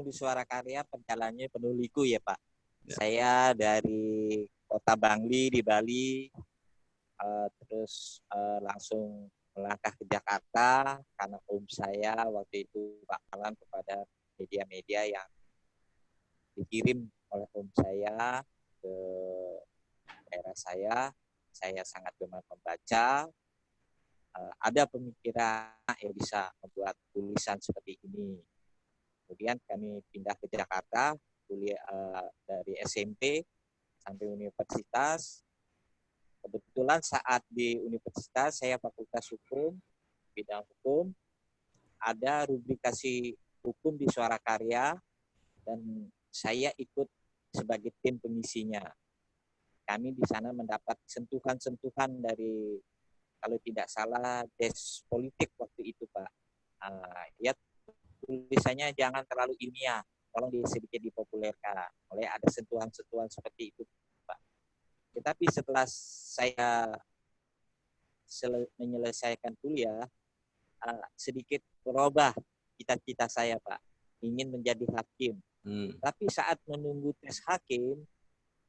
Di Suara Karya perjalanannya penuh liku ya Pak. Ya. Saya dari Kota Bangli di Bali, terus langsung melangkah ke Jakarta karena saya waktu itu bakalan kepada media-media yang dikirim oleh saya ke daerah saya. Saya sangat gemar membaca. Ada pemikiran yang bisa membuat tulisan seperti ini. Kemudian kami pindah ke Jakarta, kuliah dari SMP sampai universitas. Kebetulan saat di universitas saya Fakultas Hukum, bidang hukum, ada rubrikasi hukum di Suara Karya dan saya ikut sebagai tim pengisinya. Kami di sana mendapat sentuhan-sentuhan dari, kalau tidak salah, des politik waktu itu Pak. Ya tulisannya jangan terlalu ilmiah, tolong sedikit dipopulerkan. Oleh ada sentuhan-sentuhan seperti itu Pak. Tetapi setelah saya menyelesaikan kuliah, sedikit berubah cita-cita saya Pak, ingin menjadi hakim. Tapi saat menunggu tes hakim,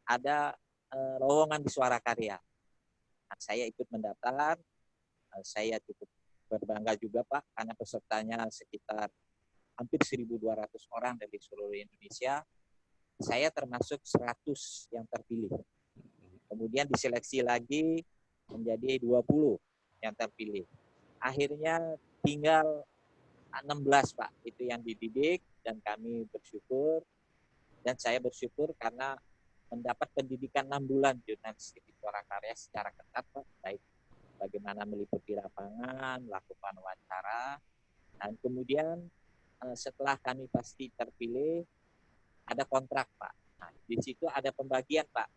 ada lowongan di Suara Karya. Nah, saya ikut mendaftar, saya cukup berbangga juga Pak, karena pesertanya sekitar hampir 1.200 orang dari seluruh Indonesia. Saya termasuk 100 yang terpilih. Kemudian diseleksi lagi menjadi 20 yang terpilih. Akhirnya tinggal 16 Pak, itu yang dididik dan kami bersyukur. Dan saya bersyukur karena mendapat pendidikan 6 bulan jurnalistik di Suara Karya secara ketat Pak, baik bagaimana meliputi lapangan, melakukan wawancara, dan kemudian setelah kami pasti terpilih, ada kontrak Pak. Nah, di situ ada pembagian Pak.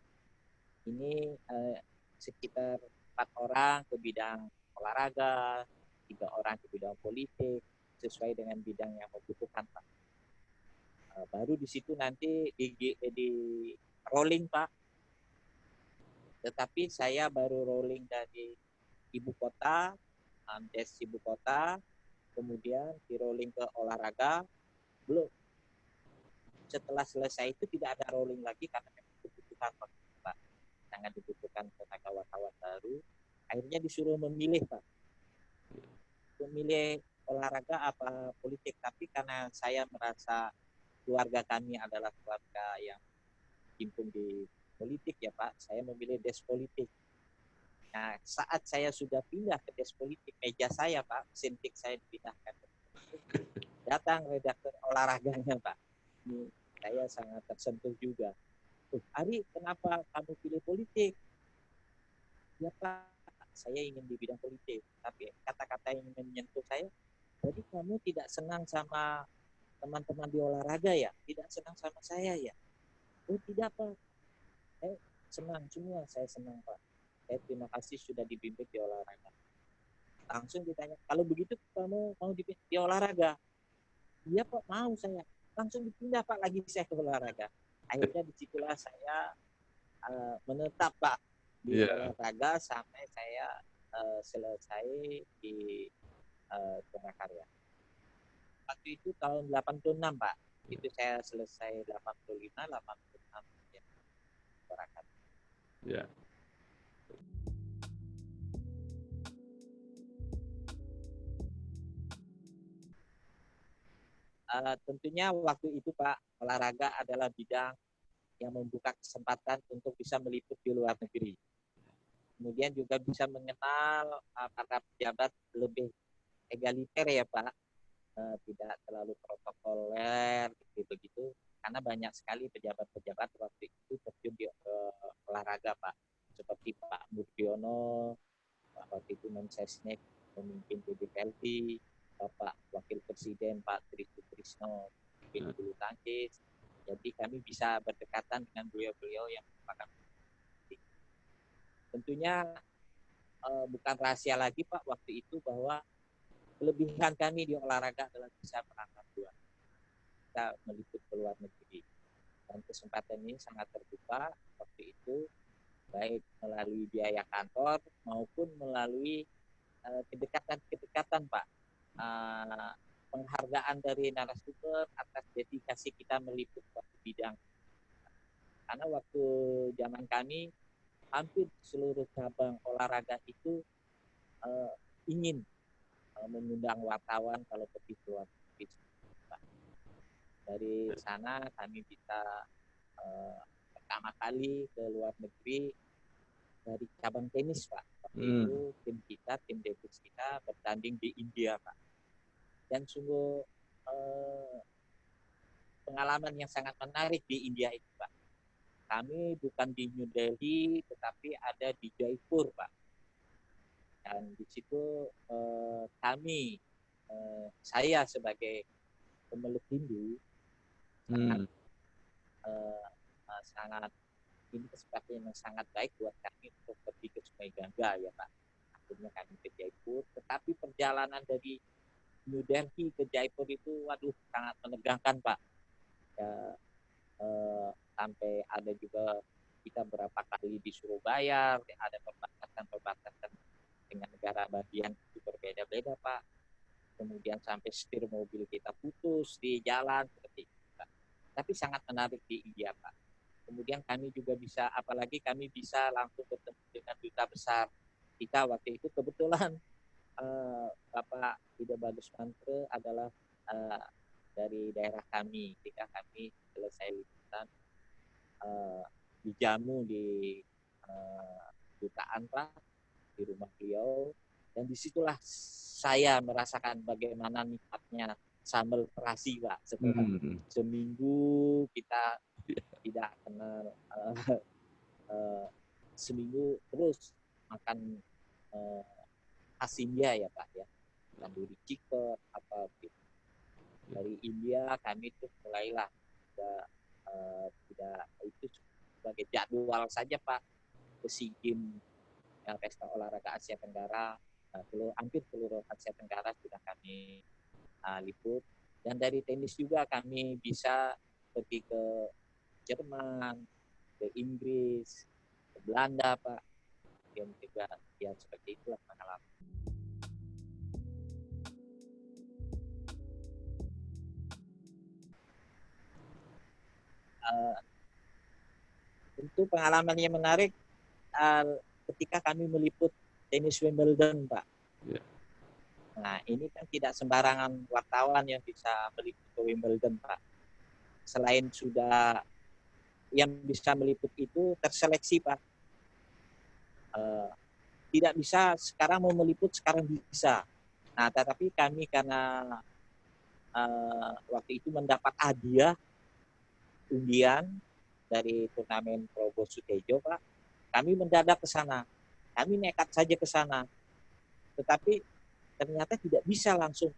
Ini sekitar 4 orang ke bidang olahraga, 3 orang ke bidang politik, sesuai dengan bidang yang membutuhkan Pak. Baru di situ nanti di rolling Pak. Tetapi saya baru rolling dari ibu kota, des ibu kota, kemudian di rolling ke olahraga, belum. Setelah selesai itu tidak ada rolling lagi karena memang dibutuhkan Pak. Sangat dibutuhkan tenaga wartawan baru. Akhirnya disuruh memilih Pak. Memilih olahraga apa politik. Tapi karena saya merasa keluarga kami adalah keluarga yang himpun di politik ya Pak, saya memilih des politik. Nah, saat saya sudah pindah ke des politik, meja saya Pak, sintik saya dipindahkan. Datang redaktur olahraganya Pak. Ini saya sangat tersentuh juga. Ari, kenapa kamu pilih politik? Ya Pak, saya ingin di bidang politik. Tapi kata-kata yang menyentuh saya, jadi kamu tidak senang sama teman-teman di olahraga ya? Tidak senang sama saya ya? Oh tidak Pak, saya senang semua, saya senang Pak. Saya terima kasih sudah dibimbing di olahraga. Langsung ditanya, kalau begitu kamu mau di olahraga? Iya Pak, mau saya. Langsung dipindah Pak lagi saya ke olahraga. Akhirnya disitulah saya menetap Pak di olahraga sampai saya selesai di Suara Karya. Waktu itu tahun 86 Pak. Itu saya selesai 85, 86 ya. Suara Karya. Ya. Tentunya waktu itu Pak, olahraga adalah bidang yang membuka kesempatan untuk bisa meliput di luar negeri. Kemudian juga bisa mengenal para pejabat lebih egaliter ya Pak, tidak terlalu protokoler begitu, karena banyak sekali pejabat-pejabat waktu itu terjun di olahraga Pak, seperti Pak Murdiono, waktu itu Mensesnek, pemimpin PBPLT, Bapak Wakil Presiden Pak Tri Sutrisno, pemimpin bulu tangkis. Jadi kami bisa berdekatan dengan beliau-beliau yang merupakan tentunya bukan rahasia lagi Pak waktu itu bahwa kelebihan kami di olahraga adalah bisa berangkat luar, kita meliput ke luar negeri, dan kesempatan ini sangat terbuka waktu itu, baik melalui biaya kantor maupun melalui kedekatan Pak, penghargaan dari narasumber atas dedikasi kita meliput suatu bidang. Karena waktu zaman kami hampir seluruh cabang olahraga itu ingin mengundang wartawan kalau pergi ke luar negeri. Dari sana kami bisa pertama kali ke luar negeri dari cabang tenis Pak. Waktu itu tim tenis kita bertanding di India Pak. Dan sungguh pengalaman yang sangat menarik di India itu Pak. Kami bukan di New Delhi, tetapi ada di Jaipur Pak. Dan di situ saya sebagai pemeluk Hindu sangat ini kesempatan yang sangat baik buat kami untuk pergi ke Sungai Gangga ya Pak. Akhirnya kami ke Jaipur, tetapi perjalanan dari New Delhi ke Jaipur itu waduh sangat menegangkan Pak. Ya, sampai ada juga kita berapa kali disuruh bayar, ada perbatasan dengan negara bagian itu berbeda-beda Pak. Kemudian sampai setir mobil kita putus di jalan seperti itu Pak. Tapi sangat menarik di India Pak. Kemudian kami juga bisa, apalagi kami bisa langsung bertemu dengan duta besar kita waktu itu. Kebetulan Bapak Ida Bagus Mantre adalah dari daerah kami. Ketika kami selesai liputan dijamu di dutaan Pak, di rumah beliau, dan disitulah saya merasakan bagaimana nikmatnya sambal terasi Pak. Setelah seminggu kita tidak kenal, seminggu terus makan khas India ya Pak ya, tandoori chicken apa gitu. Dari India kami itu mulailah tidak itu sebagai jadwal saja Pak, ke SEA Games yang pesta olahraga Asia Tenggara, hampir seluruh Asia Tenggara sudah kami liput. Dan dari tenis juga kami bisa pergi ke Jerman, ke Inggris, ke Belanda Pak, yang juga ya seperti itulah pengalaman. Tentu pengalaman yang menarik ketika kami meliput tenis Wimbledon Pak. Yeah. Nah ini kan tidak sembarangan wartawan yang bisa meliput ke Wimbledon Pak. Selain sudah yang bisa meliput itu terseleksi Pak. Tidak bisa sekarang mau meliput sekarang bisa. Nah tetapi kami karena waktu itu mendapat hadiah undian dari turnamen Probo Sutejo Pak, kami mendadak ke sana. Kami nekat saja ke sana. Tetapi ternyata tidak bisa langsung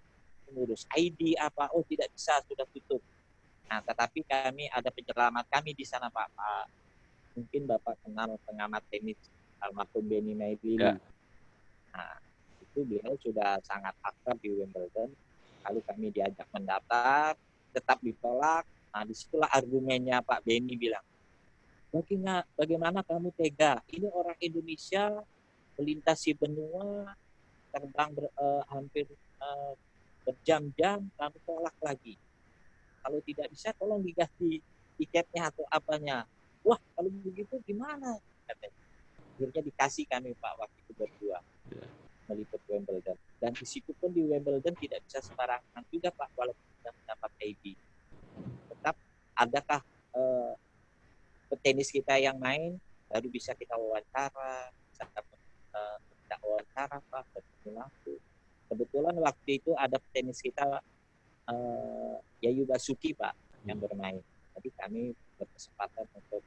mengurus ID apa, oh tidak bisa, sudah tutup. Nah, tetapi kami ada penyelamat kami di sana Pak. Mungkin Bapak kenal pengamat tenis almarhum Benny Maidili. Ya. Nah, itu beliau sudah sangat akrab di Wimbledon. Lalu kami diajak mendaftar, tetap ditolak. Nah, disitulah argumennya Pak Benny bilang, bagaimana kamu tega? Ini orang Indonesia melintasi benua, terbang hampir berjam-jam, kamu tolak lagi. Kalau tidak bisa, tolong diganti tiketnya atau apanya. Wah, kalau begitu gimana? Katanya. Akhirnya dikasih kami Pak waktu itu berdua meliput Wimbledon. Dan di situ pun di Wimbledon tidak bisa sembarangan juga Pak, walaupun sudah mendapat IB. Tetap adakah petenis kita yang main baru bisa kita wawancara, kita wawancara Pak, bertemu langsung. Kebetulan waktu itu ada petenis kita Yayu Basuki Pak yang bermain. Jadi kami berkesempatan untuk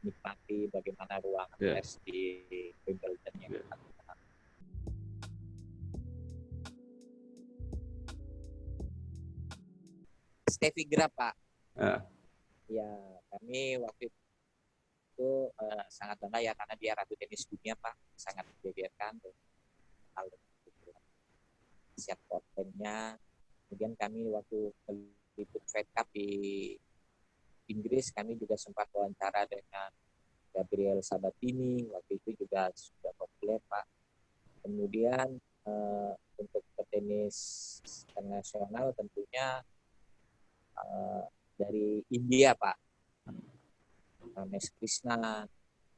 menikmati bagaimana ruangan tes di Wimbledon yang kita. Steffi Graf Pak. Ya, kami waktu itu sangat bangga ya karena dia ratu tenis dunia Pak, sangat dibeberkan hal itu. Siap kontennya. Kemudian kami waktu meliput Fed Cup di Inggris, kami juga sempat wawancara dengan Gabriel Sabatini, waktu itu juga sudah populer Pak. Kemudian untuk petenis internasional tentunya dari India Pak, Ramesh Krishna,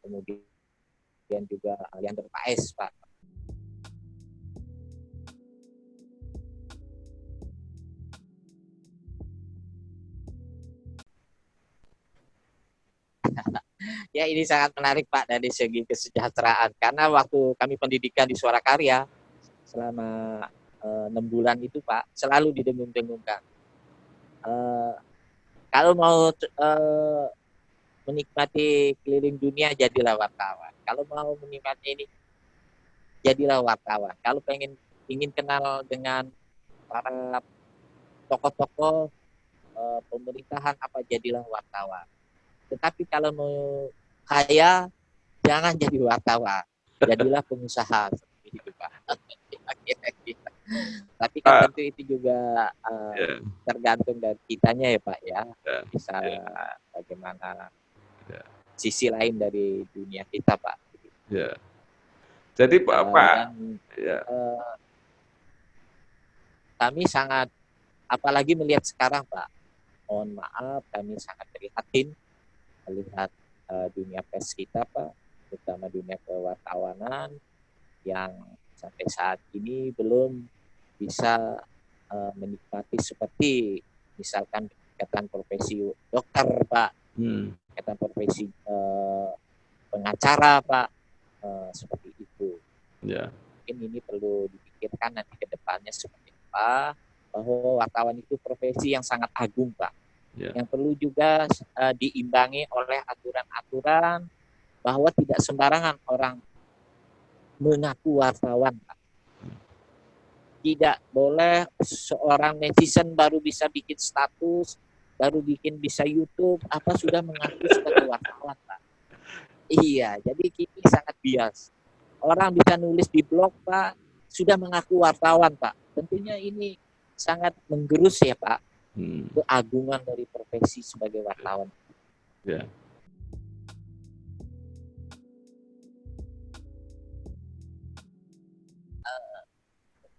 kemudian juga Leander Paes Pak. Ya, ini sangat menarik Pak dari segi kesejahteraan, karena waktu kami pendidikan di Suara Karya selama 6 bulan itu Pak, selalu didengung-dengungkan. Kalau mau menikmati keliling dunia, jadilah wartawan. Kalau mau menikmati ini, jadilah wartawan. Kalau ingin kenal dengan para tokoh-tokoh pemerintahan apa, jadilah wartawan. Tetapi kalau mau kaya, jangan jadi wartawan, jadilah pengusaha seperti itu Pak. Tapi kan tentu itu juga tergantung dari kitanya ya Pak ya, bisa bagaimana sisi lain dari dunia kita Pak. Jadi Pak, kami sangat, apalagi melihat sekarang Pak, mohon maaf, kami sangat prihatin melihat dunia pers kita Pak, terutama dunia kewartawanan yang sampai saat ini belum bisa menikmati seperti misalkan ikatan profesi dokter Pak, ikatan profesi pengacara Pak, seperti itu. Mungkin ini perlu dipikirkan nanti ke depannya seperti apa, bahwa wartawan itu profesi yang sangat agung Pak, yang perlu juga diimbangi oleh aturan-aturan bahwa tidak sembarangan orang mengaku wartawan Pak. Tidak boleh seorang netizen baru bisa bikin status, baru bisa YouTube, apa sudah mengaku sebagai wartawan Pak. Iya, jadi ini sangat bias. Orang bisa nulis di blog Pak, sudah mengaku wartawan Pak. Tentunya ini sangat menggerus ya Pak, keagungan dari profesi sebagai wartawan.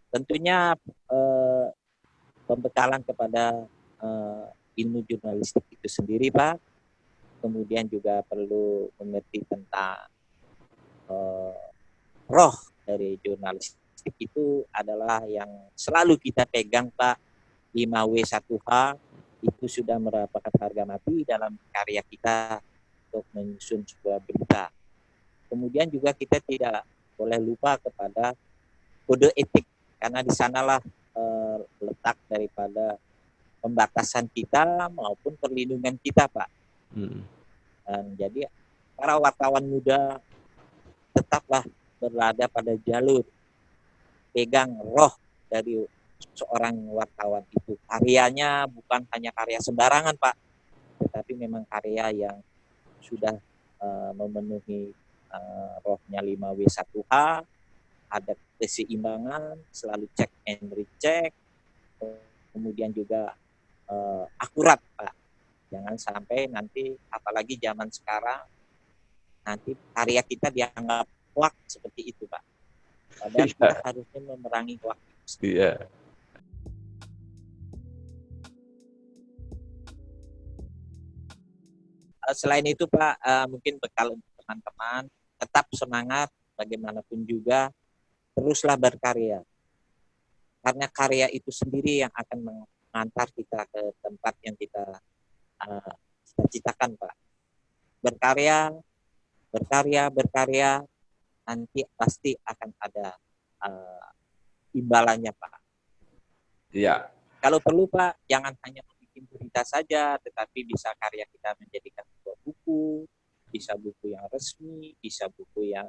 Tentunya pembekalan kepada ilmu jurnalistik itu sendiri Pak, kemudian juga perlu mengerti tentang roh dari jurnalistik itu adalah yang selalu kita pegang Pak. 5W1H itu sudah mendapatkan harga mati dalam karya kita untuk menyusun sebuah berita. Kemudian juga kita tidak boleh lupa kepada kode etik, karena di sanalah letak daripada pembatasan kita maupun perlindungan kita Pak. Dan jadi para wartawan muda tetaplah berada pada jalur, pegang roh dari seorang wartawan itu. Karyanya bukan hanya karya sembarangan Pak, tetapi memang karya yang sudah memenuhi rohnya 5W1H, ada keseimbangan, selalu check and recheck, kemudian juga akurat Pak. Jangan sampai nanti, apalagi zaman sekarang, nanti karya kita dianggap hoax seperti itu Pak. Padahal kita harusnya memerangi hoax. Selain itu Pak, mungkin bekal untuk teman-teman, tetap semangat bagaimanapun juga, teruslah berkarya. karena karya itu sendiri yang akan mengantar kita ke tempat yang kita cita-citakan, Pak. Berkarya, nanti pasti akan ada imbalannya, Pak. Iya. Kalau perlu, Pak, jangan hanya bikin berita saja, tetapi bisa karya kita menjadikan sebuah buku, bisa buku yang resmi, bisa buku yang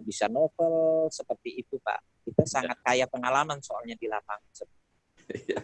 bisa novel, seperti itu, Pak. Kita sangat kaya pengalaman soalnya di lapangan. Iya.